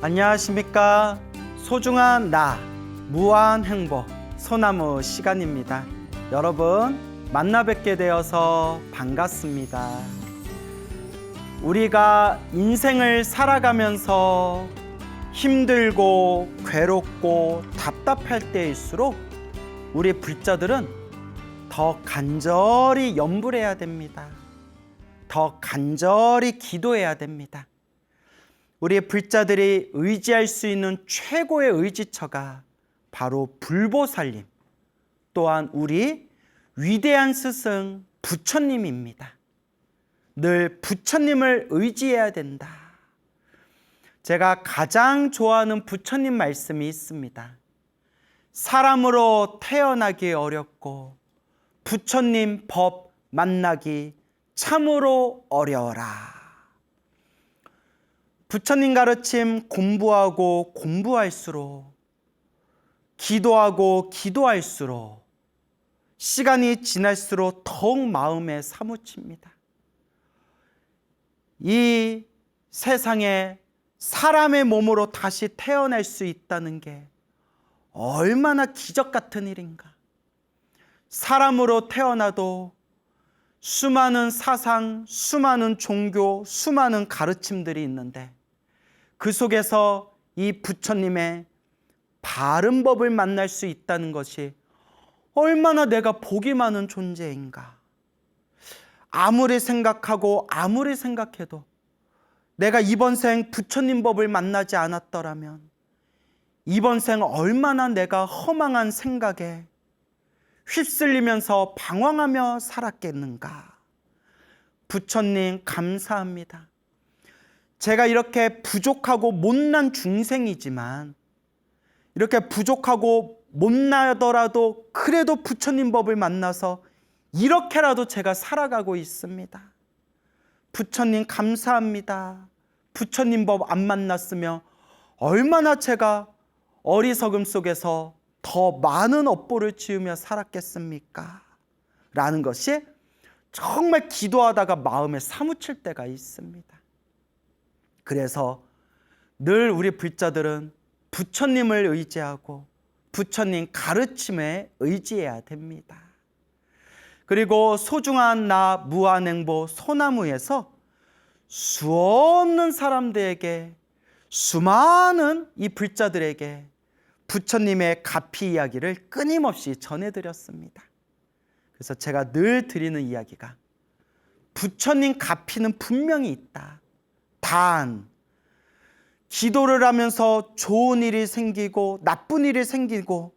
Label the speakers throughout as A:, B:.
A: 안녕하십니까. 소중한 나 무한 행복 소나무 시간입니다. 여러분 만나 뵙게 되어서 반갑습니다. 우리가 인생을 살아가면서 힘들고 괴롭고 답답할 때일수록 우리 불자들은 더 간절히 염불해야 됩니다. 더 간절히 기도해야 됩니다. 우리 불자들이 의지할 수 있는 최고의 의지처가 바로 불보살님, 또한 우리 위대한 스승 부처님입니다. 늘 부처님을 의지해야 된다. 제가 가장 좋아하는 부처님 말씀이 있습니다. 사람으로 태어나기 어렵고 부처님 법 만나기 참으로 어려워라. 부처님 가르침 공부하고 공부할수록, 기도하고 기도할수록, 시간이 지날수록 더욱 마음에 사무칩니다. 이 세상에 사람의 몸으로 다시 태어날 수 있다는 게 얼마나 기적 같은 일인가. 사람으로 태어나도 수많은 사상, 수많은 종교, 수많은 가르침들이 있는데 그 속에서 이 부처님의 바른 법을 만날 수 있다는 것이 얼마나 내가 복이 많은 존재인가. 아무리 생각하고 아무리 생각해도 내가 이번 생 부처님 법을 만나지 않았더라면 이번 생 얼마나 내가 허망한 생각에 휩쓸리면서 방황하며 살았겠는가. 부처님 감사합니다. 제가 이렇게 부족하고 못난 중생이지만 이렇게 부족하고 못나더라도 그래도 부처님 법을 만나서 이렇게라도 제가 살아가고 있습니다. 부처님 감사합니다. 부처님 법 안 만났으면 얼마나 제가 어리석음 속에서 더 많은 업보를 지으며 살았겠습니까? 라는 것이 정말 기도하다가 마음에 사무칠 때가 있습니다. 그래서 늘 우리 불자들은 부처님을 의지하고 부처님 가르침에 의지해야 됩니다. 그리고 소중한 나 무한행보 소나무에서 수없는 사람들에게, 수많은 이 불자들에게 부처님의 가피 이야기를 끊임없이 전해드렸습니다. 그래서 제가 늘 드리는 이야기가 부처님 가피는 분명히 있다. 단 기도를 하면서 좋은 일이 생기고 나쁜 일이 생기고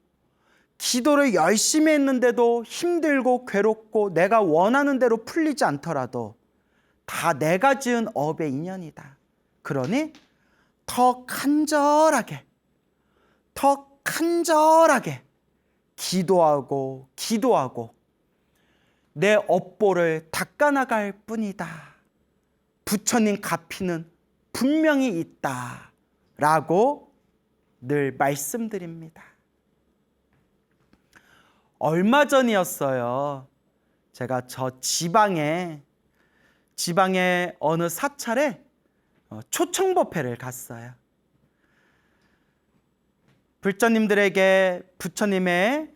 A: 기도를 열심히 했는데도 힘들고 괴롭고 내가 원하는 대로 풀리지 않더라도 다 내가 지은 업의 인연이다. 그러니 더 간절하게 기도하고 내 업보를 닦아나갈 뿐이다. 부처님 가피는 분명히 있다 라고 늘 말씀드립니다. 얼마 전이었어요. 제가 저 지방에 어느 사찰에 초청법회를 갔어요. 불자님들에게 부처님의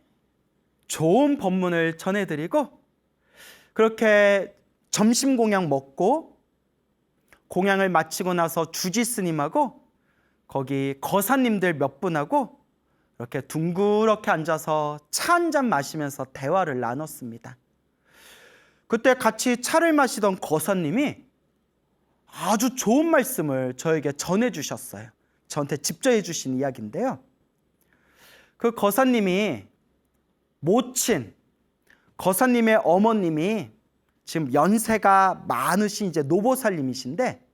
A: 좋은 법문을 전해드리고 그렇게 점심 공양 먹고 공양을 마치고 나서 주지 스님하고 거기 거사님들 몇 분하고 이렇게 둥그렇게 앉아서 차 한 잔 마시면서 대화를 나눴습니다. 그때 같이 차를 마시던 거사님이 아주 좋은 말씀을 저에게 전해주셨어요. 저한테 직접 해주신 이야기인데요. 그 거사님이 모친 거사님의 어머님이 지금 연세가 많으신 이제 노보살님이신데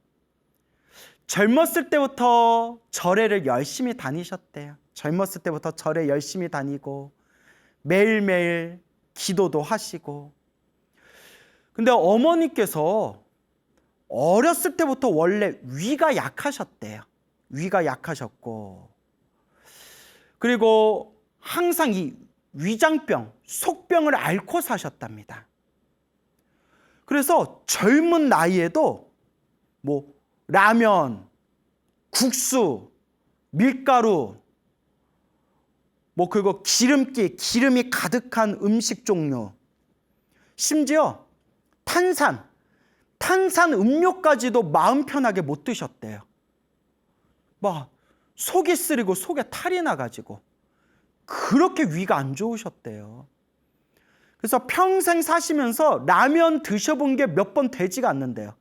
A: 젊었을 때부터 절에를 열심히 다니셨대요. 젊었을 때부터 절에 열심히 다니고 매일매일 기도도 하시고. 근데 어머니께서 어렸을 때부터 원래 위가 약하셨대요. 위가 약하셨고 그리고 항상 이 위장병, 속병을 앓고 사셨답니다. 그래서 젊은 나이에도 뭐 라면, 국수, 밀가루, 뭐 그리고 기름이 가득한 음식 종류, 심지어 탄산 음료까지도 마음 편하게 못 드셨대요. 막 속이 쓰리고 속에 탈이 나가지고 그렇게 위가 안 좋으셨대요. 그래서 평생 사시면서 라면 드셔본 게 몇 번 되지가 않는데요.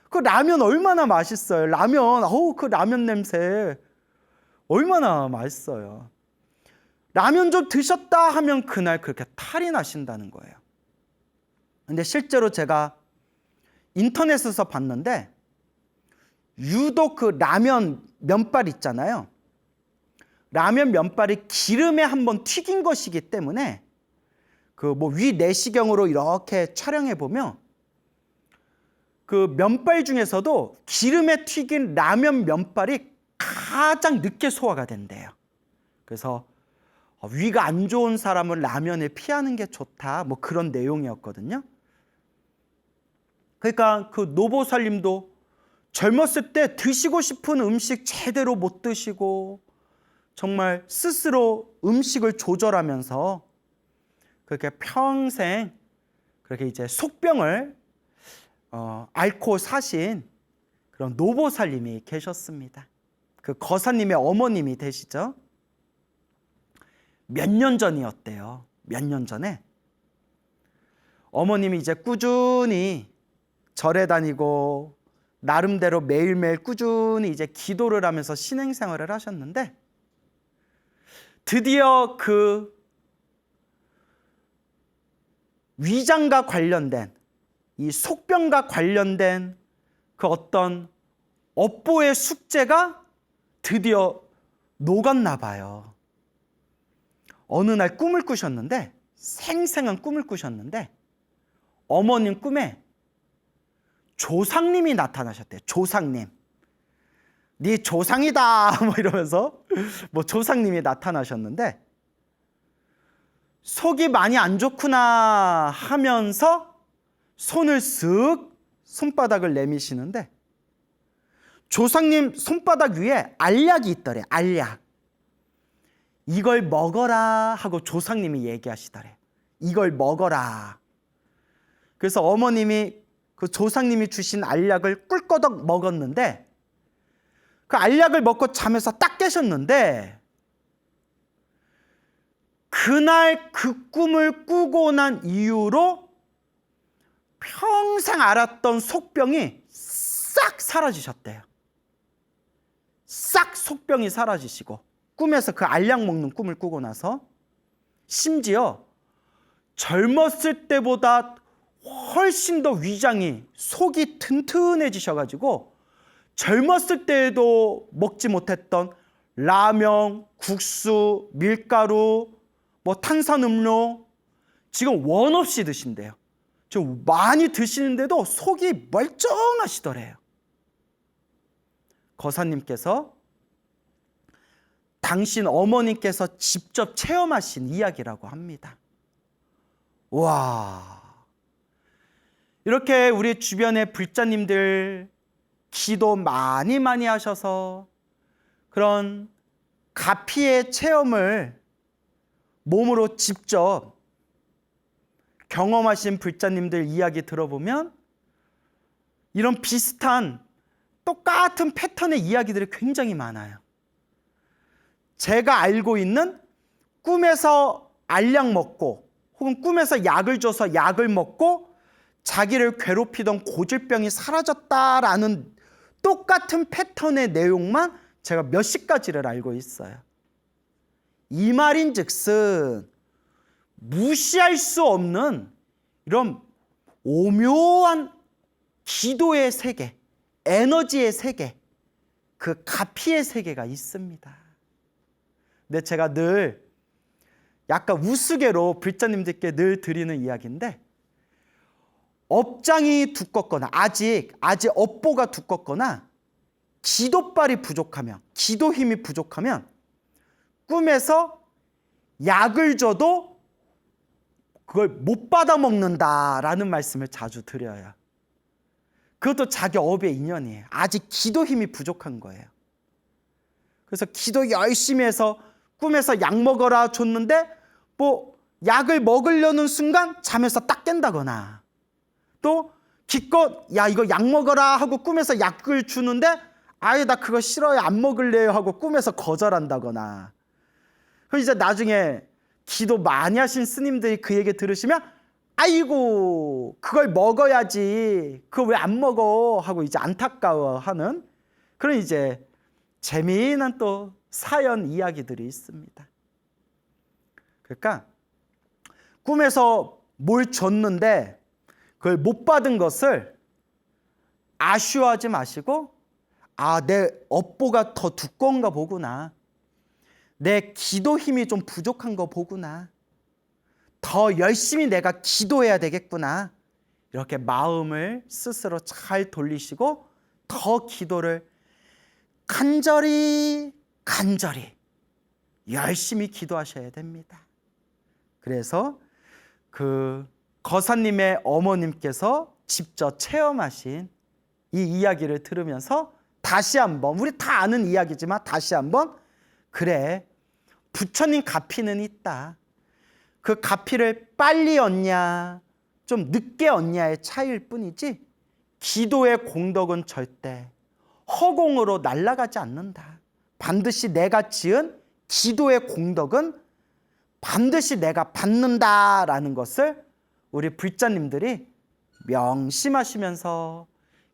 A: 그 라면 얼마나 맛있어요. 라면, 그 라면 냄새 얼마나 맛있어요. 라면 좀 드셨다 하면 그날 그렇게 탈이 나신다는 거예요. 근데 실제로 제가 인터넷에서 봤는데 유독 그 라면 면발 있잖아요. 라면 면발이 기름에 한번 튀긴 것이기 때문에 그 뭐 위 내시경으로 이렇게 촬영해 보면 그 면발 중에서도 기름에 튀긴 라면 면발이 가장 늦게 소화가 된대요. 그래서 위가 안 좋은 사람은 라면을 피하는 게 좋다, 뭐 그런 내용이었거든요. 그러니까 그 노보살님도 젊었을 때 드시고 싶은 음식 제대로 못 드시고 정말 스스로 음식을 조절하면서 그렇게 평생 그렇게 이제 속병을 앓고 사신 그런 노보살님이 계셨습니다. 그 거사님의 어머님이 되시죠. 몇 년 전이었대요. 몇 년 전에 어머님이 이제 꾸준히 절에 다니고 나름대로 매일매일 꾸준히 이제 기도를 하면서 신행생활을 하셨는데 드디어 그 위장과 관련된 이 속병과 관련된 그 어떤 업보의 숙제가 드디어 녹았나 봐요. 어느 날 꿈을 꾸셨는데, 생생한 꿈을 꾸셨는데 어머님 꿈에 조상님이 나타나셨대요. 조상님. 네 조상이다 뭐 이러면서 뭐 조상님이 나타나셨는데 속이 많이 안 좋구나 하면서 손을 쓱 손바닥을 내미시는데 조상님 손바닥 위에 알약이 있더래. 알약. 이걸 먹어라 하고 조상님이 얘기하시더래. 이걸 먹어라. 그래서 어머님이 그 조상님이 주신 알약을 꿀꺼덕 먹었는데 그 알약을 먹고 잠에서 딱 깨셨는데 그날 그 꿈을 꾸고 난 이후로 평생 앓았던 속병이 싹 사라지셨대요. 싹 속병이 사라지시고 꿈에서 그 알약 먹는 꿈을 꾸고 나서 심지어 젊었을 때보다 훨씬 더 위장이 속이 튼튼해지셔가지고 젊었을 때에도 먹지 못했던 라면, 국수, 밀가루, 뭐 탄산음료 지금 원 없이 드신대요. 좀 많이 드시는데도 속이 멀쩡하시더래요. 거사님께서 당신 어머님께서 직접 체험하신 이야기라고 합니다. 와, 이렇게 우리 주변의 불자님들 기도 많이 하셔서 그런 가피의 체험을 몸으로 직접 경험하신 불자님들 이야기 들어보면 이런 비슷한 똑같은 패턴의 이야기들이 굉장히 많아요. 제가 알고 있는 꿈에서 알약 먹고 혹은 꿈에서 약을 줘서 약을 먹고 자기를 괴롭히던 고질병이 사라졌다라는 똑같은 패턴의 내용만 제가 몇십 가지를 알고 있어요. 이 말인즉슨 무시할 수 없는 이런 오묘한 기도의 세계, 에너지의 세계, 그 가피의 세계가 있습니다. 근데 제가 늘 약간 우스개로 불자님들께 늘 드리는 이야기인데 업장이 두껍거나 아직 업보가 두껍거나 기도발이 부족하면, 기도 힘이 부족하면 꿈에서 약을 줘도 그걸 못 받아 먹는다라는 말씀을 자주 드려요. 그것도 자기 업의 인연이에요. 아직 기도 힘이 부족한 거예요. 그래서 기도 열심히 해서 꿈에서 약 먹어라 줬는데 뭐 약을 먹으려는 순간 잠에서 딱 깬다거나, 또 기껏 야 이거 약 먹어라 하고 꿈에서 약을 주는데 아예 나 그거 싫어요 안 먹을래요 하고 꿈에서 거절한다거나. 그럼 이제 나중에 기도 많이 하신 스님들이 그 얘기 들으시면 아이고 그걸 먹어야지 그거 왜 안 먹어 하고 이제 안타까워하는 그런 이제 재미난 또 사연 이야기들이 있습니다. 그러니까 꿈에서 뭘 줬는데 그걸 못 받은 것을 아쉬워하지 마시고, 아, 내 업보가 더 두꺼운가 보구나, 내 기도 힘이 좀 부족한 거 보구나, 더 열심히 내가 기도해야 되겠구나, 이렇게 마음을 스스로 잘 돌리시고 더 기도를 간절히 열심히 기도하셔야 됩니다. 그래서 그 거사님의 어머님께서 직접 체험하신 이 이야기를 들으면서 다시 한번, 우리 다 아는 이야기지만 다시 한번, 그래 부처님 가피는 있다, 그 가피를 빨리 얻냐 좀 늦게 얻냐의 차이일 뿐이지 기도의 공덕은 절대 허공으로 날아가지 않는다. 반드시 내가 지은 기도의 공덕은 반드시 내가 받는다라는 것을 우리 불자님들이 명심하시면서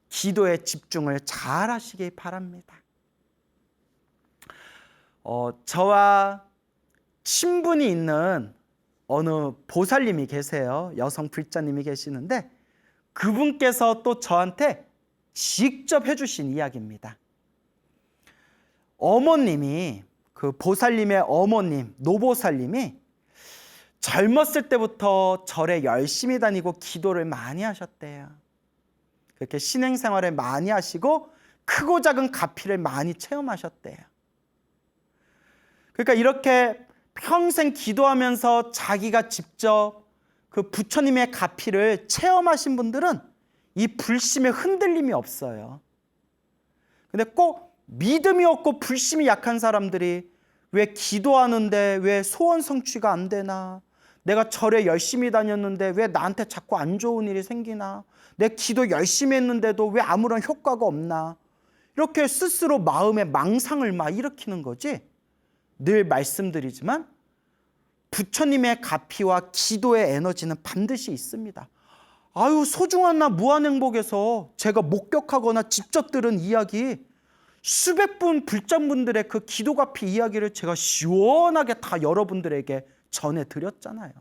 A: 기도에 집중을 잘 하시기 바랍니다. 저와 친분이 있는 어느 보살님이 계세요. 여성 불자님이 계시는데 그분께서 또 저한테 직접 해주신 이야기입니다. 어머님이, 그 보살님의 어머님 노보살님이 젊었을 때부터 절에 열심히 다니고 기도를 많이 하셨대요. 그렇게 신행생활을 많이 하시고 크고 작은 가피를 많이 체험하셨대요. 그러니까 이렇게 평생 기도하면서 자기가 직접 그 부처님의 가피를 체험하신 분들은 이 불심에 흔들림이 없어요. 근데 꼭 믿음이 없고 불심이 약한 사람들이 왜 기도하는데 왜 소원 성취가 안 되나, 내가 절에 열심히 다녔는데 왜 나한테 자꾸 안 좋은 일이 생기나, 내 기도 열심히 했는데도 왜 아무런 효과가 없나, 이렇게 스스로 마음에 망상을 막 일으키는 거지. 늘 말씀드리지만 부처님의 가피와 기도의 에너지는 반드시 있습니다. 아유, 소중한 나 무한행복에서 제가 목격하거나 직접 들은 이야기, 수백 분 불장분들의 그 기도가피 이야기를 제가 시원하게 다 여러분들에게 전해드렸잖아요.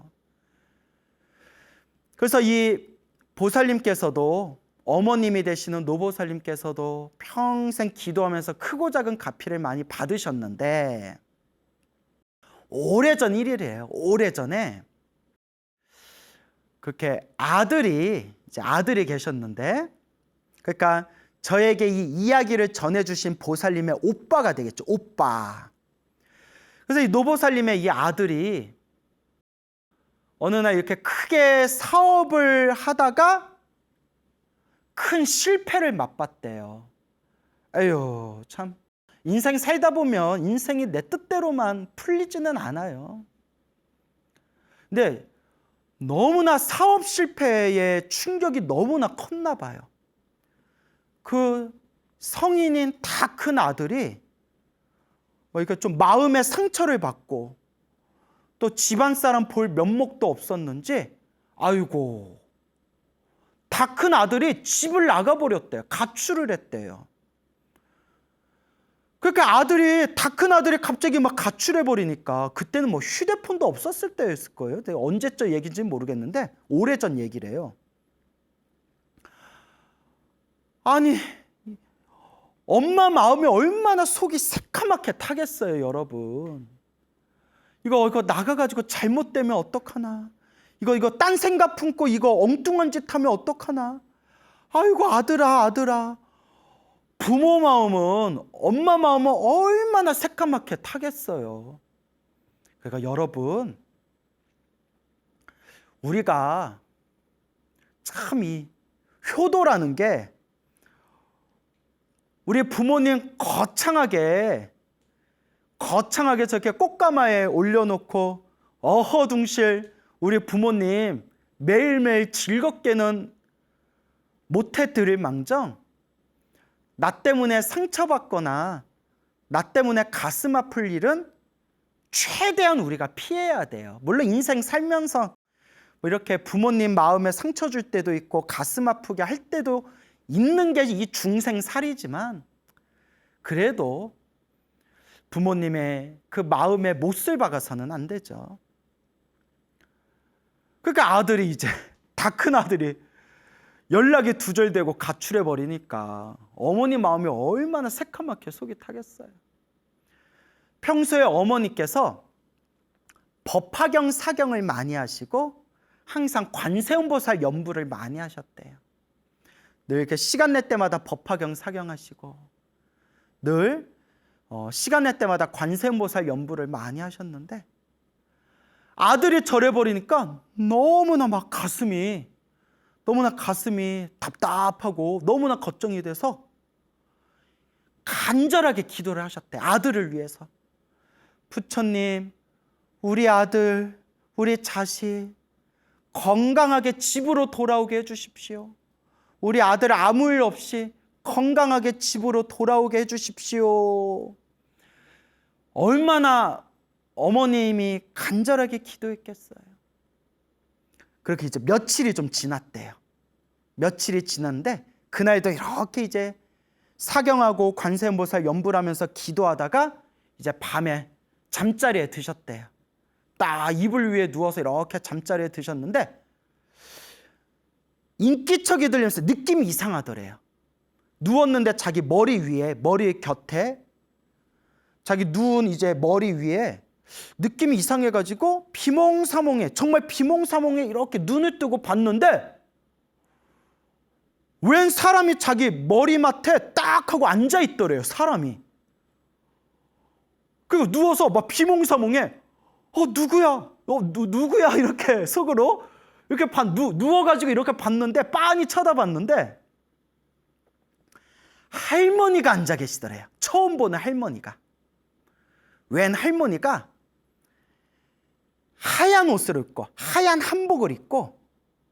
A: 그래서 이 보살님께서도, 어머님이 되시는 노보살님께서도 평생 기도하면서 크고 작은 가피를 많이 받으셨는데, 오래전 일이래요. 오래전에 그렇게 아들이 계셨는데, 그러니까 저에게 이 이야기를 전해주신 보살님의 오빠가 되겠죠. 오빠. 그래서 이 노보살님의 이 아들이 어느 날 이렇게 크게 사업을 하다가 큰 실패를 맛봤대요. 에휴, 참. 인생 살다 보면 인생이 내 뜻대로만 풀리지는 않아요. 근데 너무나 사업 실패의 충격이 너무나 컸나 봐요. 그 성인인 다 큰 아들이 그러니까 좀 마음의 상처를 받고 또 집안 사람 볼 면목도 없었는지, 아이고, 다 큰 아들이 집을 나가버렸대요. 가출을 했대요. 그러니까 다 큰 아들이 갑자기 막 가출해버리니까, 그때는 뭐 휴대폰도 없었을 때였을 거예요. 언제적 얘기인지는 모르겠는데 오래전 얘기래요. 아니, 엄마 마음이 얼마나 속이 새카맣게 타겠어요, 여러분. 이거 나가가지고 잘못되면 어떡하나, 이거 딴 생각 품고 이거 엉뚱한 짓 하면 어떡하나, 아이고 아들아. 부모 마음은, 엄마 마음은 얼마나 새까맣게 타겠어요. 그러니까 여러분, 우리가 참 이 효도라는 게, 우리 부모님 거창하게 거창하게 저렇게 꽃가마에 올려놓고 어허둥실 우리 부모님 매일매일 즐겁게는 못해드릴 망정 나 때문에 상처받거나 나 때문에 가슴 아플 일은 최대한 우리가 피해야 돼요. 물론 인생 살면서 뭐 이렇게 부모님 마음에 상처 줄 때도 있고 가슴 아프게 할 때도 있는 게 이 중생살이지만 그래도 부모님의 그 마음에 못을 박아서는 안 되죠. 그러니까 아들이 이제 다 큰 아들이 연락이 두절되고 가출해 버리니까 어머니 마음이 얼마나 새카맣게 속이 타겠어요. 평소에 어머니께서 법화경 사경을 많이 하시고 항상 관세음보살 연부를 많이 하셨대요. 늘 이렇게 시간 낼 때마다 법화경 사경하시고 늘 시간 낼 때마다 관세음보살 연부를 많이 하셨는데 아들이 절해버리니까 너무나 가슴이 답답하고 너무나 걱정이 돼서 간절하게 기도를 하셨대. 아들을 위해서. 부처님, 우리 아들, 우리 자식 건강하게 집으로 돌아오게 해주십시오. 우리 아들 아무 일 없이 건강하게 집으로 돌아오게 해주십시오. 얼마나 어머님이 간절하게 기도했겠어요. 그렇게 이제 며칠이 좀 지났대요. 며칠이 지났는데 그날도 이렇게 이제 사경하고 관세음보살 연부를 하면서 기도하다가 이제 밤에 잠자리에 드셨대요. 딱 이불 위에 누워서 이렇게 잠자리에 드셨는데 인기척이 들리면서 느낌이 이상하더래요. 누웠는데 자기 머리 곁에 자기 누운 이제 머리 위에 느낌이 이상해가지고 정말 비몽사몽에 이렇게 눈을 뜨고 봤는데 웬 사람이 자기 머리맡에 딱 하고 앉아있더래요. 사람이. 그리고 누워서 막 비몽사몽에 누구야? 누구야? 이렇게 속으로 이렇게 누워가지고 이렇게 봤는데 빤히 쳐다봤는데 할머니가 앉아 계시더래요. 처음 보는 할머니가. 웬 할머니가 하얀 옷을 입고 하얀 한복을 입고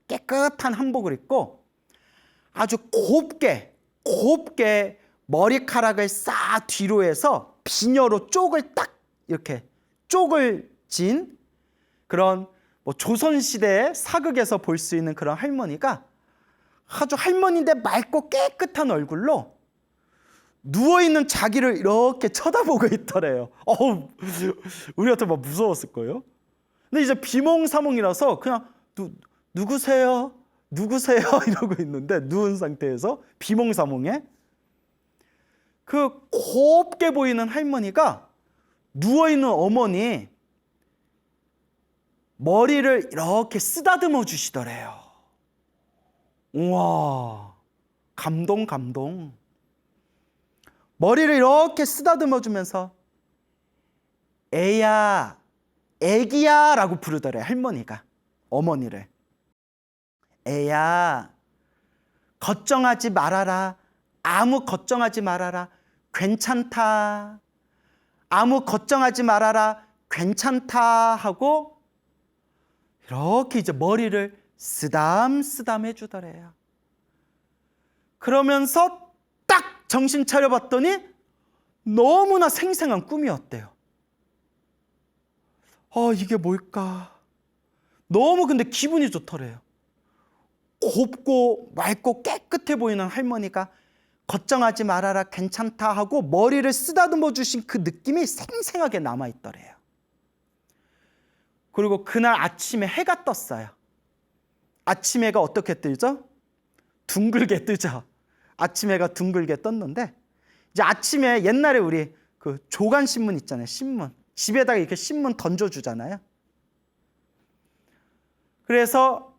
A: 깨끗한 한복을 입고 아주 곱게 머리카락을 싹 뒤로 해서 비녀로 쪽을 딱 이렇게 쪽을 진 그런 조선시대의 사극에서 볼 수 있는 그런 할머니가 아주 할머니인데 맑고 깨끗한 얼굴로 누워있는 자기를 이렇게 쳐다보고 있더래요. 우리한테 막 무서웠을 거예요. 근데 이제 비몽사몽이라서 그냥 누구세요? 이러고 있는데 누운 상태에서 비몽사몽에 그 곱게 보이는 할머니가 누워있는 어머니 머리를 이렇게 쓰다듬어 주시더래요. 우와, 감동. 머리를 이렇게 쓰다듬어 주면서 애야, 애기야 라고 부르더래. 할머니가 어머니를. 애야, 걱정하지 말아라. 아무 걱정하지 말아라. 괜찮다. 아무 걱정하지 말아라. 괜찮다 하고 이렇게 이제 머리를 쓰담쓰담 해주더래요. 그러면서 딱 정신 차려봤더니 너무나 생생한 꿈이었대요. 이게 뭘까? 너무 근데 기분이 좋더래요. 곱고 맑고 깨끗해 보이는 할머니가 걱정하지 말아라 괜찮다 하고 머리를 쓰다듬어 주신 그 느낌이 생생하게 남아있더래요. 그리고 그날 아침에 해가 떴어요. 아침 해가 어떻게 뜨죠? 둥글게 뜨죠. 아침 해가 둥글게 떴는데 이제 아침에 옛날에 우리 그 조간신문 있잖아요. 신문. 집에다가 이렇게 신문 던져주잖아요. 그래서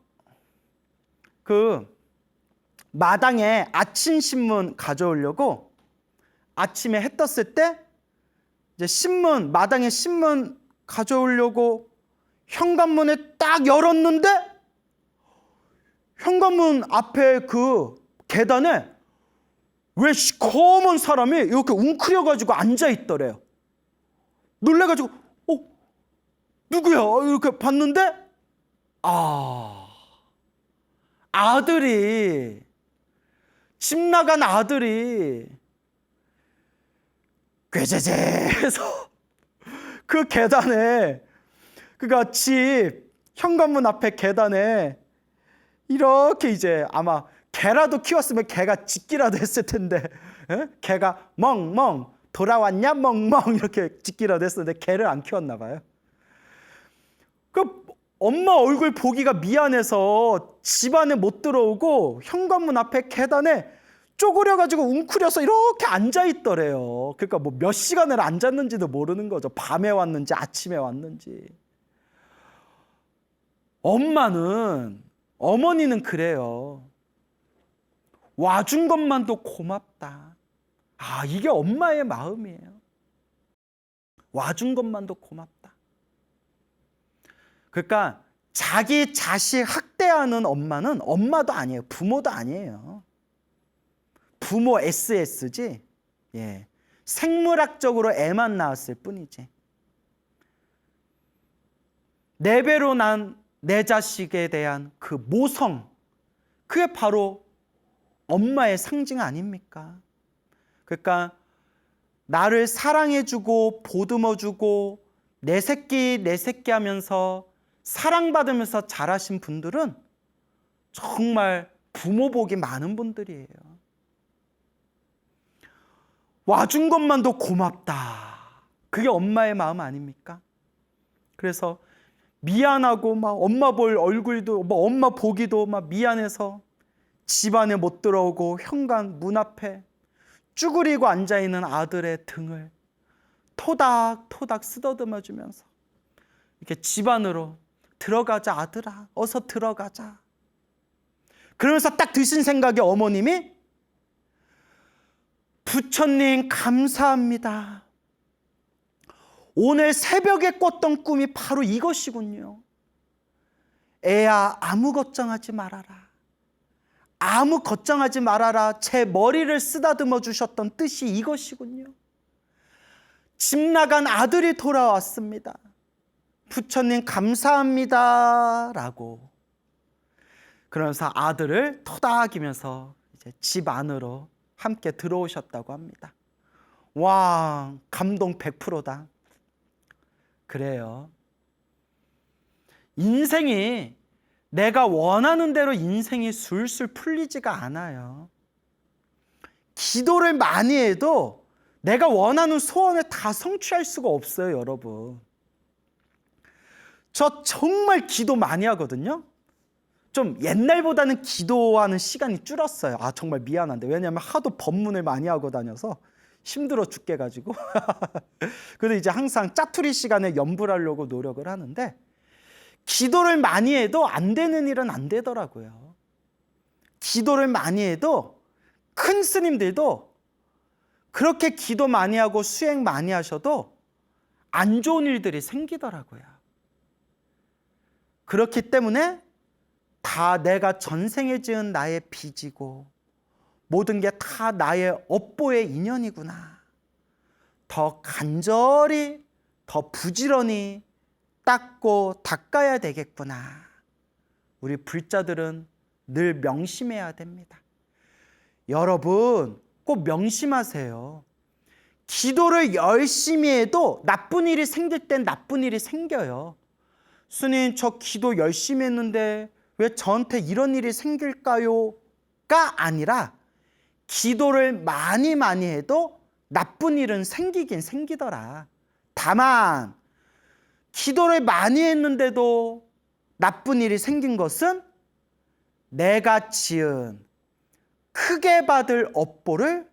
A: 그 마당에 아침 신문 가져오려고 아침에 해 떴을 때 이제 마당에 신문 가져오려고 현관문을 딱 열었는데 현관문 앞에 그 계단에 왜 시커먼 사람이 이렇게 웅크려가지고 앉아있더래요. 놀래가지고 누구야? 이렇게 봤는데 아들이, 집 나간 아들이 꾀죄죄해서 그 계단에, 그러니까 집 현관문 앞에 계단에 이렇게 이제 아마 개라도 키웠으면 개가 짖기라도 했을 텐데, 개가 멍멍 돌아왔냐 멍멍 이렇게 짖기라도 했었는데 개를 안 키웠나 봐요. 그 엄마 얼굴 보기가 미안해서 집 안에 못 들어오고 현관문 앞에 계단에 쪼그려가지고 웅크려서 이렇게 앉아있더래요. 그러니까 뭐 몇 시간을 앉았는지도 모르는 거죠. 밤에 왔는지 아침에 왔는지. 어머니는 그래요. 와준 것만도 고맙다. 이게 엄마의 마음이에요. 와준 것만도 고맙다. 그러니까 자기 자식 학대하는 엄마는 엄마도 아니에요. 부모도 아니에요. 부모 SS지. 예. 생물학적으로 애만 낳았을 뿐이지. 내 배로 난 내 자식에 대한 그 모성, 그게 바로 엄마의 상징 아닙니까? 그러니까 나를 사랑해주고 보듬어주고 내 새끼 하면서 사랑받으면서 자라신 분들은 정말 부모 복이 많은 분들이에요. 와준 것만도 고맙다. 그게 엄마의 마음 아닙니까? 그래서 미안하고 막 엄마 볼 얼굴도 뭐 엄마 보기도 막 미안해서 집안에 못 들어오고 현관 문 앞에 쭈그리고 앉아있는 아들의 등을 토닥토닥 쓰다듬어 주면서 이렇게 집 안으로 들어가자 아들아, 어서 들어가자. 그러면서 딱 드신 생각에 어머님이 부처님 감사합니다. 오늘 새벽에 꿨던 꿈이 바로 이것이군요. 애야 아무 걱정하지 말아라. 아무 걱정하지 말아라. 제 머리를 쓰다듬어 주셨던 뜻이 이것이군요. 집 나간 아들이 돌아왔습니다. 부처님 감사합니다. 라고. 그러면서 아들을 토닥이면서 이제 집 안으로 함께 들어오셨다고 합니다. 와, 감동 100%다. 그래요. 인생이 내가 원하는 대로 인생이 술술 풀리지가 않아요. 기도를 많이 해도 내가 원하는 소원을 다 성취할 수가 없어요, 여러분. 저 정말 기도 많이 하거든요. 좀 옛날보다는 기도하는 시간이 줄었어요. 정말 미안한데. 왜냐하면 하도 법문을 많이 하고 다녀서 힘들어 죽게 가지고. 그래서 이제 항상 짜투리 시간에 염불하려고 노력을 하는데, 기도를 많이 해도 안 되는 일은 안 되더라고요. 기도를 많이 해도 큰 스님들도 그렇게 기도 많이 하고 수행 많이 하셔도 안 좋은 일들이 생기더라고요. 그렇기 때문에 다 내가 전생에 지은 나의 빚이고 모든 게 다 나의 업보의 인연이구나. 더 간절히, 더 부지런히 닦고 닦아야 되겠구나. 우리 불자들은 늘 명심해야 됩니다. 여러분 꼭 명심하세요. 기도를 열심히 해도 나쁜 일이 생길 땐 나쁜 일이 생겨요. 스님, 저 기도 열심히 했는데 왜 저한테 이런 일이 생길까요? 가 아니라 기도를 많이 해도 나쁜 일은 생기긴 생기더라. 다만 기도를 많이 했는데도 나쁜 일이 생긴 것은 내가 지은 크게 받을 업보를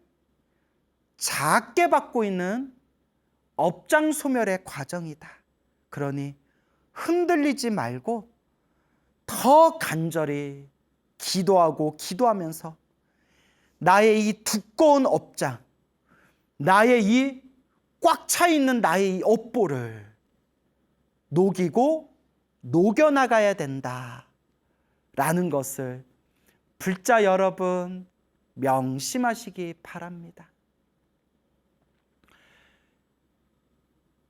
A: 작게 받고 있는 업장소멸의 과정이다. 그러니 흔들리지 말고 더 간절히 기도하고 기도하면서 나의 이 두꺼운 업장, 나의 이 꽉 차 있는 나의 이 업보를 녹이고 녹여나가야 된다라는 것을 불자 여러분 명심하시기 바랍니다.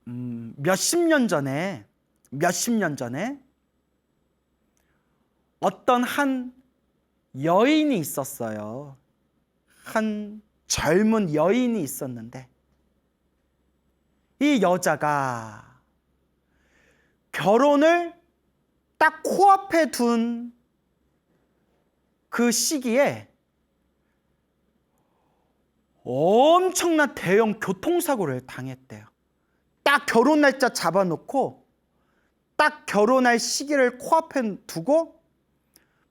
A: 몇십 년 전에 어떤 한 여인이 있었어요. 한 젊은 여인이 있었는데 이 여자가 결혼을 딱 코앞에 둔 그 시기에 엄청난 대형 교통사고를 당했대요. 딱 결혼 날짜 잡아놓고 딱 결혼할 시기를 코앞에 두고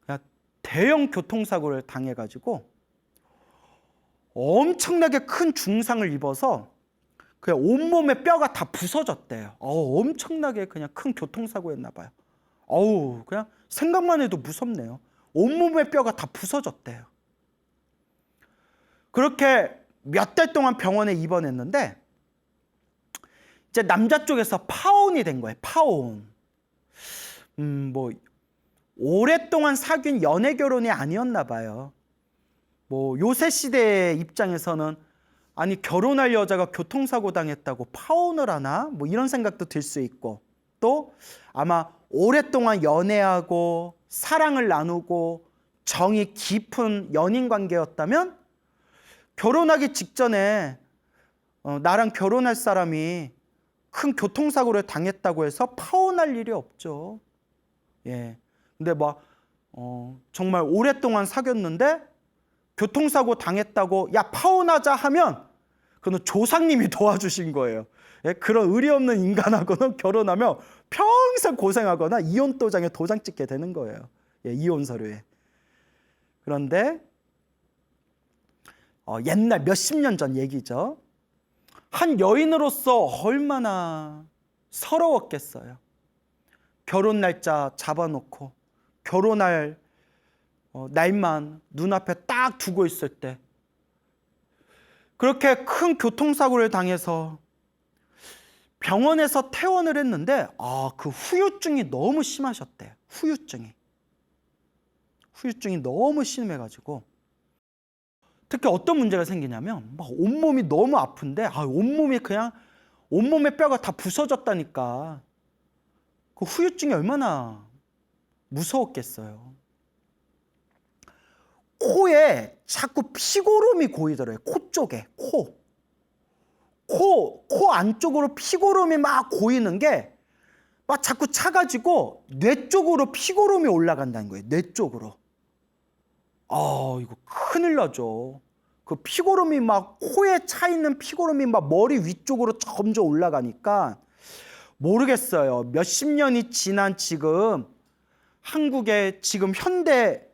A: 그냥 대형 교통사고를 당해가지고 엄청나게 큰 중상을 입어서 그냥 온몸에 뼈가 다 부서졌대요. 엄청나게 그냥 큰 교통사고였나 봐요. 그냥 생각만 해도 무섭네요. 온몸에 뼈가 다 부서졌대요. 그렇게 몇 달 동안 병원에 입원했는데 이제 남자 쪽에서 파혼이 된 거예요. 파혼. 뭐 오랫동안 사귄 연애 결혼이 아니었나 봐요. 뭐 요새 시대의 입장에서는 아니 결혼할 여자가 교통사고 당했다고 파혼을 하나? 뭐 이런 생각도 들 수 있고 또 아마 오랫동안 연애하고 사랑을 나누고 정이 깊은 연인 관계였다면 결혼하기 직전에 나랑 결혼할 사람이 큰 교통사고를 당했다고 해서 파혼할 일이 없죠. 예. 근데 막 정말 오랫동안 사귀었는데 교통사고 당했다고 야 파혼하자 하면 그건 조상님이 도와주신 거예요. 예? 그런 의리 없는 인간하고는 결혼하면 평생 고생하거나 이혼 도장에 도장 찍게 되는 거예요. 예, 이혼 서류에. 그런데 옛날 몇십 년 전 얘기죠. 한 여인으로서 얼마나 서러웠겠어요. 결혼 날짜 잡아놓고 결혼할 날만 눈앞에 딱 두고 있을 때 그렇게 큰 교통사고를 당해서 병원에서 퇴원을 했는데 그 후유증이 너무 심하셨대요. 후유증이 너무 심해가지고 특히 어떤 문제가 생기냐면 막 온몸이 너무 아픈데 온몸에 뼈가 다 부서졌다니까. 그 후유증이 얼마나 무서웠겠어요. 코에 자꾸 피고름이 고이더래요. 코 쪽에 코 안쪽으로 피고름이 막 고이는 게 막 자꾸 차가지고 뇌 쪽으로 피고름이 올라간다는 거예요. 뇌 쪽으로. 이거 큰일 나죠. 그 피고름이 막 코에 차 있는 피고름이 막 머리 위쪽으로 점점 올라가니까 모르겠어요. 몇십 년이 지난 지금 한국의 지금 현대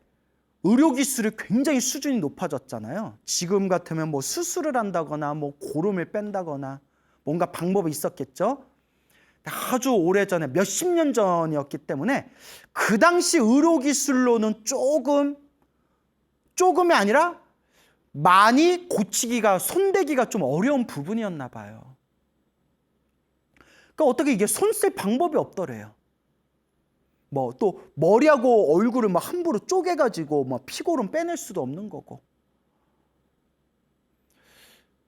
A: 의료기술이 굉장히 수준이 높아졌잖아요. 지금 같으면 뭐 수술을 한다거나 뭐 고름을 뺀다거나 뭔가 방법이 있었겠죠. 아주 오래전에 몇십 년 전이었기 때문에 그 당시 의료기술로는 조금이 아니라 많이 고치기가 손대기가 좀 어려운 부분이었나 봐요. 그러니까 어떻게 이게 손 쓸 방법이 없더래요. 뭐 또 머리하고 얼굴을 막 함부로 쪼개가지고 막 피고름 빼낼 수도 없는 거고.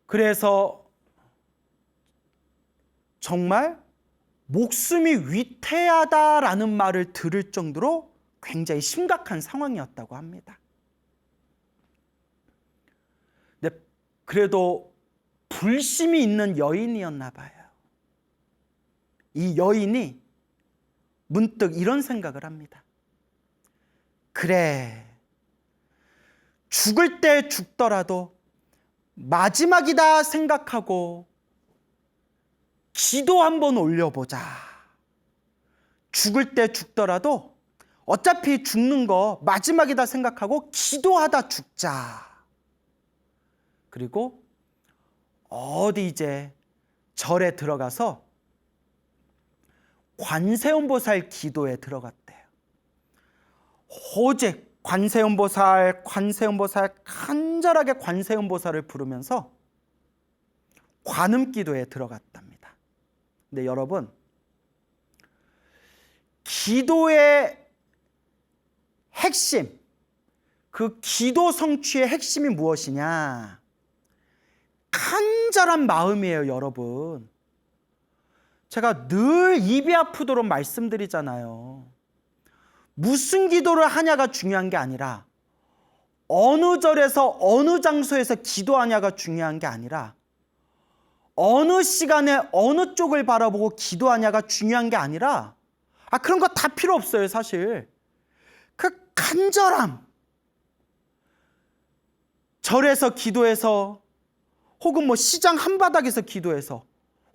A: 그래서 정말 목숨이 위태하다라는 말을 들을 정도로 굉장히 심각한 상황이었다고 합니다. 근데 그래도 불심이 있는 여인이었나 봐요. 이 여인이 문득 이런 생각을 합니다. 그래, 죽을 때 죽더라도 마지막이다 생각하고 기도 한번 올려보자. 죽을 때 죽더라도 어차피 죽는 거 마지막이다 생각하고 기도하다 죽자. 그리고 어디 이제 절에 들어가서 관세음보살 기도에 들어갔대요. 오직 관세음보살 간절하게 관세음보살을 부르면서 관음기도에 들어갔답니다. 근데 여러분, 기도의 핵심, 그 기도 성취의 핵심이 무엇이냐? 간절한 마음이에요, 여러분. 제가 늘 입이 아프도록 말씀드리잖아요. 무슨 기도를 하냐가 중요한 게 아니라 어느 절에서 어느 장소에서 기도하냐가 중요한 게 아니라 어느 시간에 어느 쪽을 바라보고 기도하냐가 중요한 게 아니라 그런 거 다 필요 없어요, 사실. 그 간절함. 절에서 기도해서 혹은 뭐 시장 한바닥에서 기도해서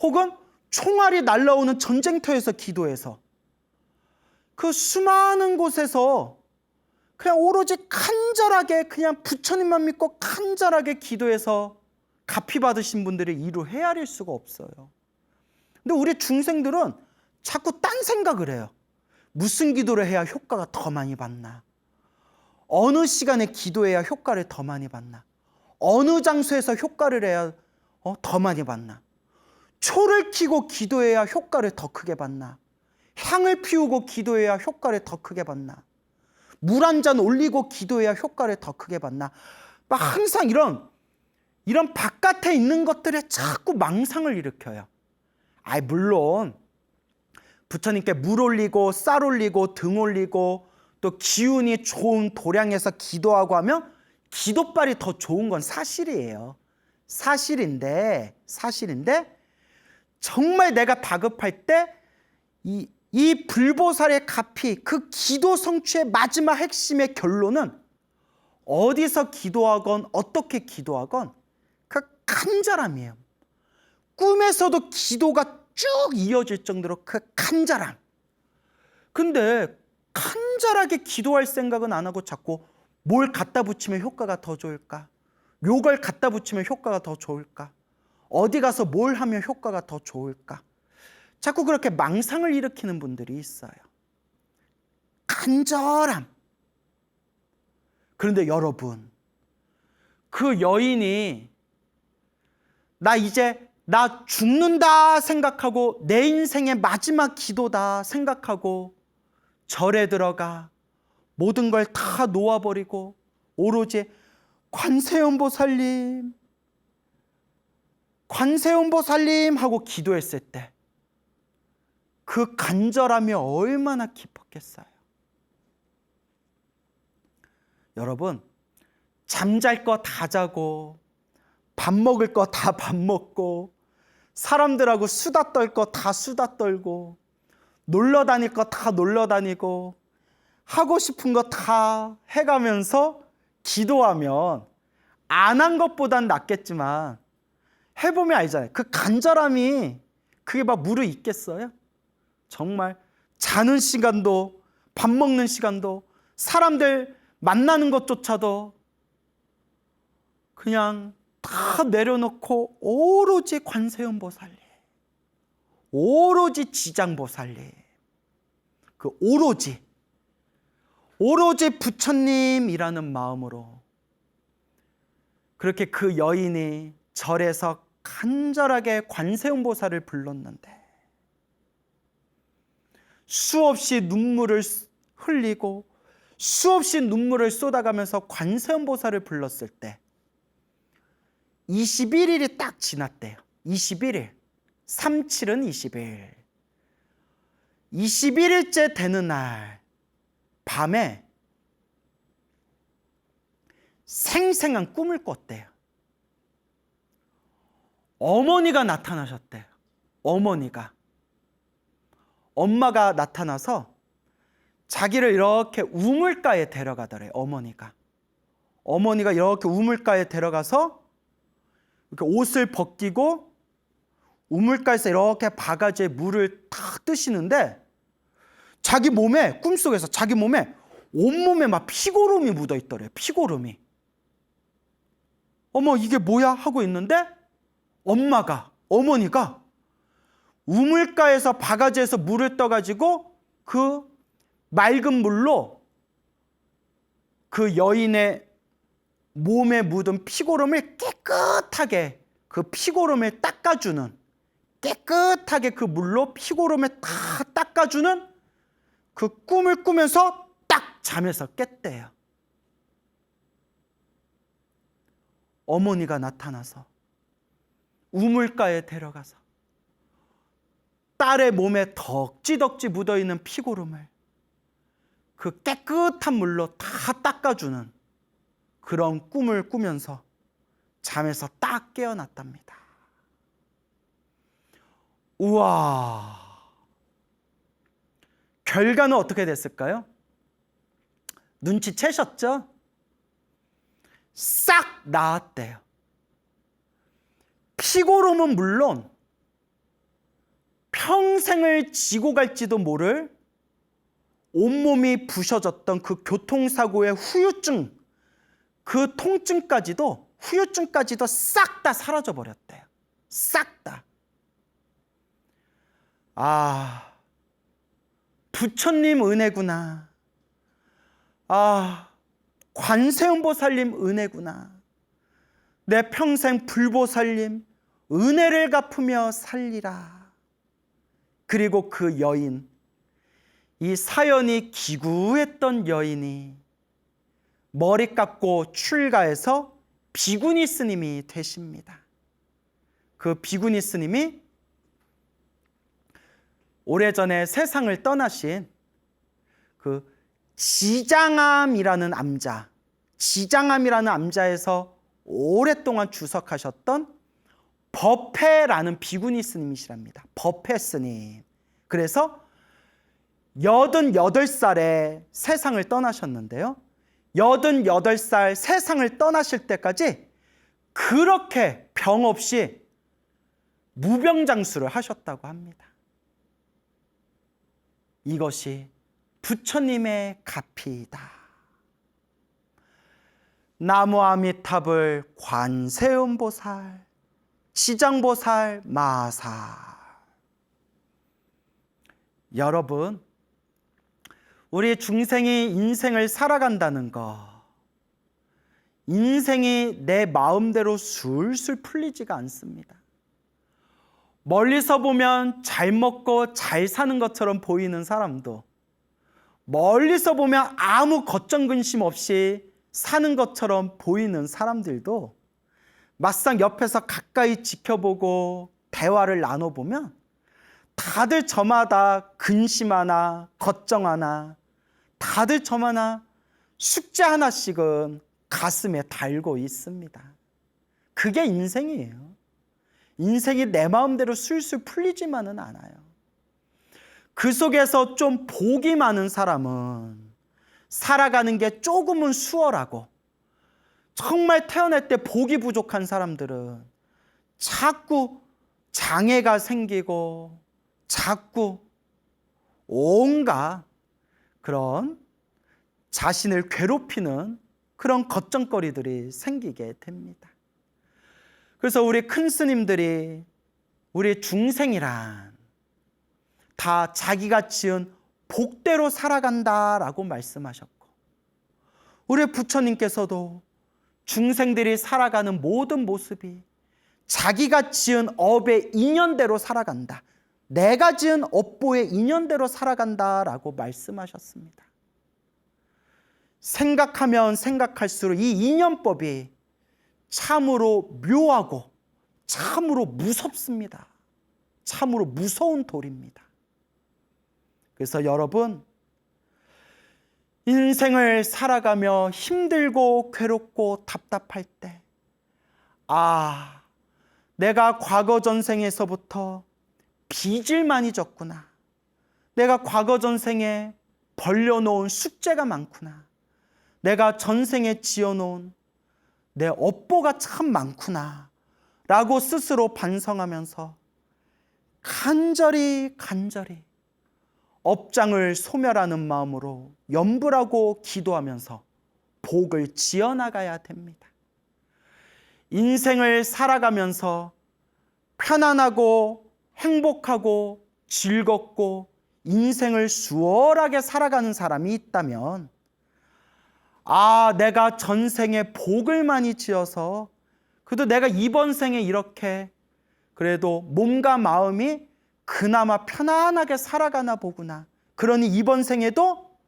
A: 혹은 총알이 날라오는 전쟁터에서 기도해서 그 수많은 곳에서 그냥 오로지 간절하게 그냥 부처님만 믿고 간절하게 기도해서 갚이 받으신 분들이 이루 헤아릴 수가 없어요. 근데 우리 중생들은 자꾸 딴 생각을 해요. 무슨 기도를 해야 효과가 더 많이 받나? 어느 시간에 기도해야 효과를 더 많이 받나? 어느 장소에서 효과를 해야 더 많이 받나? 초를 켜고 기도해야 효과를 더 크게 받나? 향을 피우고 기도해야 효과를 더 크게 받나? 물 한 잔 올리고 기도해야 효과를 더 크게 받나? 막 항상 이런 바깥에 있는 것들에 자꾸 망상을 일으켜요. 물론 부처님께 물 올리고 쌀 올리고 등 올리고 또 기운이 좋은 도량에서 기도하고 하면 기도빨이 더 좋은 건 사실이에요. 사실인데 정말 내가 다급할 때 이 불보살의 값이 그 기도 성취의 마지막 핵심의 결론은 어디서 기도하건 어떻게 기도하건 그 간절함이에요. 꿈에서도 기도가 쭉 이어질 정도로 그 간절함. 근데 간절하게 기도할 생각은 안 하고 자꾸 뭘 갖다 붙이면 효과가 더 좋을까? 요걸 갖다 붙이면 효과가 더 좋을까? 어디 가서 뭘 하면 효과가 더 좋을까? 자꾸 그렇게 망상을 일으키는 분들이 있어요. 간절함. 그런데 여러분, 그 여인이 나 죽는다 생각하고 내 인생의 마지막 기도다 생각하고 절에 들어가 모든 걸 다 놓아버리고 오로지 관세음보살님 하고 기도했을 때 그 간절함이 얼마나 깊었겠어요. 여러분, 잠잘 거 다 자고 밥 먹을 거 다 밥 먹고 사람들하고 수다 떨 거 다 수다 떨고 놀러 다닐 거 다 놀러 다니고 하고 싶은 거 다 해가면서 기도하면 안 한 것보단 낫겠지만 해보면 알잖아요. 그 간절함이 그게 막 무르익겠어요? 정말 자는 시간도 밥 먹는 시간도 사람들 만나는 것조차도 그냥 다 내려놓고 오로지 관세음보살님, 오로지 지장보살님, 그 오로지 부처님이라는 마음으로 그렇게 그 여인이 절에서 간절하게 관세음보살을 불렀는데 수없이 눈물을 흘리고 수없이 눈물을 쏟아가면서 관세음보살을 불렀을 때 21일이 딱 지났대요. 21일. 37은 20일. 21일째 되는 날 밤에 생생한 꿈을 꿨대요. 어머니가 나타나셨대요. 엄마가 나타나서 자기를 이렇게 우물가에 데려가더래요. 어머니가 이렇게 우물가에 데려가서 이렇게 옷을 벗기고 우물가에서 이렇게 바가지에 물을 탁 뜨시는데 꿈속에서 자기 몸에 온몸에 막 피고름이 묻어 있더래요. 피고름이. 어머, 이게 뭐야? 하고 있는데 어머니가 우물가에서 바가지에서 물을 떠가지고 그 맑은 물로 그 여인의 몸에 묻은 피고름을 깨끗하게 그 피고름을 닦아주는 깨끗하게 그 물로 피고름을 다 닦아주는 그 꿈을 꾸면서 딱 잠에서 깼대요. 어머니가 나타나서 우물가에 데려가서 딸의 몸에 덕지덕지 묻어있는 피고름을 그 깨끗한 물로 다 닦아주는 그런 꿈을 꾸면서 잠에서 딱 깨어났답니다. 우와, 결과는 어떻게 됐을까요? 눈치채셨죠? 싹 나았대요. 피고름은 물론 평생을 지고 갈지도 모를 온몸이 부셔졌던 그 교통사고의 후유증, 그 통증까지도, 후유증까지도 싹 다 사라져 버렸대요. 싹 다. 아, 부처님 은혜구나. 아, 관세음보살님 은혜구나. 내 평생 불보살님 은혜를 갚으며 살리라. 그리고 그 여인, 이 사연이 기구했던 여인이 머리 깎고 출가해서 비구니 스님이 되십니다. 그 비구니 스님이 오래전에 세상을 떠나신 그 지장암이라는 암자, 지장암이라는 암자에서 오랫동안 주석하셨던 법회라는 비구니 스님이시랍니다. 법회 스님. 그래서 88살에 세상을 떠나셨는데요. 88살 세상을 떠나실 때까지 그렇게 병 없이 무병장수를 하셨다고 합니다. 이것이 부처님의 가피이다. 나무아미타불 관세음보살, 지장보살 마살. 여러분, 우리 중생이 인생을 살아간다는 거, 인생이 내 마음대로 술술 풀리지가 않습니다. 멀리서 보면 잘 먹고 잘 사는 것처럼 보이는 사람도, 멀리서 보면 아무 걱정 근심 없이 사는 것처럼 보이는 사람들도 막상 옆에서 가까이 지켜보고 대화를 나눠보면 다들 저마다 근심 하나, 걱정 하나, 다들 저마다 숙제 하나씩은 가슴에 달고 있습니다. 그게 인생이에요. 인생이 내 마음대로 술술 풀리지만은 않아요. 그 속에서 좀 복이 많은 사람은 살아가는 게 조금은 수월하고, 정말 태어날 때 복이 부족한 사람들은 자꾸 장애가 생기고 자꾸 온갖 그런 자신을 괴롭히는 그런 걱정거리들이 생기게 됩니다. 그래서 우리 큰 스님들이 우리 중생이란 다 자기가 지은 복대로 살아간다라고 말씀하셨고, 우리 부처님께서도 중생들이 살아가는 모든 모습이 자기가 지은 업의 인연대로 살아간다, 내가 지은 업보의 인연대로 살아간다라고 말씀하셨습니다. 생각하면 생각할수록 이 인연법이 참으로 묘하고 참으로 무섭습니다. 참으로 무서운 돌입니다. 그래서 여러분, 인생을 살아가며 힘들고 괴롭고 답답할 때, 아, 내가 과거 전생에서부터 빚을 많이 졌구나. 내가 과거 전생에 벌려놓은 숙제가 많구나. 내가 전생에 지어놓은 내 업보가 참 많구나 라고 스스로 반성하면서 간절히 업장을 소멸하는 마음으로 염불하고 기도하면서 복을 지어나가야 됩니다. 인생을 살아가면서 편안하고 행복하고 즐겁고 인생을 수월하게 살아가는 사람이 있다면, 아, 내가 전생에 복을 많이 지어서 그래도 내가 이번 생에 이렇게 그래도 몸과 마음이 그나마 편안하게 살아가나 보구나. 그러니 이번 생에도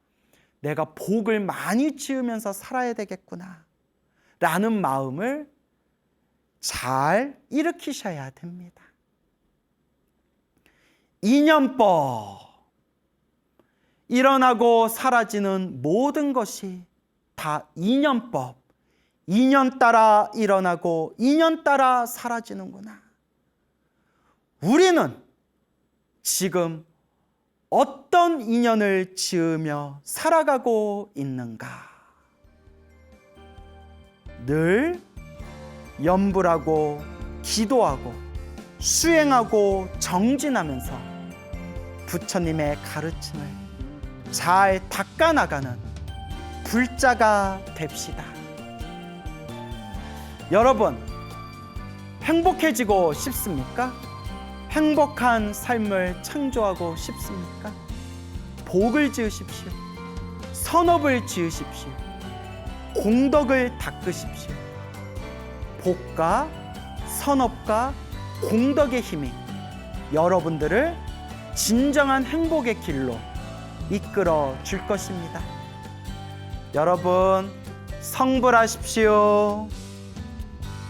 A: 내가 복을 많이 지으면서 살아야 되겠구나 라는 마음을 잘 일으키셔야 됩니다. 인연법. 일어나고 사라지는 모든 것이 다 인연법. 인연 따라 일어나고 인연 따라 사라지는구나. 우리는 지금 어떤 인연을 지으며 살아가고 있는가? 늘 염불하고 기도하고 수행하고 정진하면서 부처님의 가르침을 잘 닦아나가는 불자가 됩시다. 여러분, 행복해지고 싶습니까? 행복한 삶을 창조하고 싶습니까? 복을 지으십시오. 선업을 지으십시오. 공덕을 닦으십시오. 복과 선업과 공덕의 힘이 여러분들을 진정한 행복의 길로 이끌어 줄 것입니다. 여러분, 성불하십시오.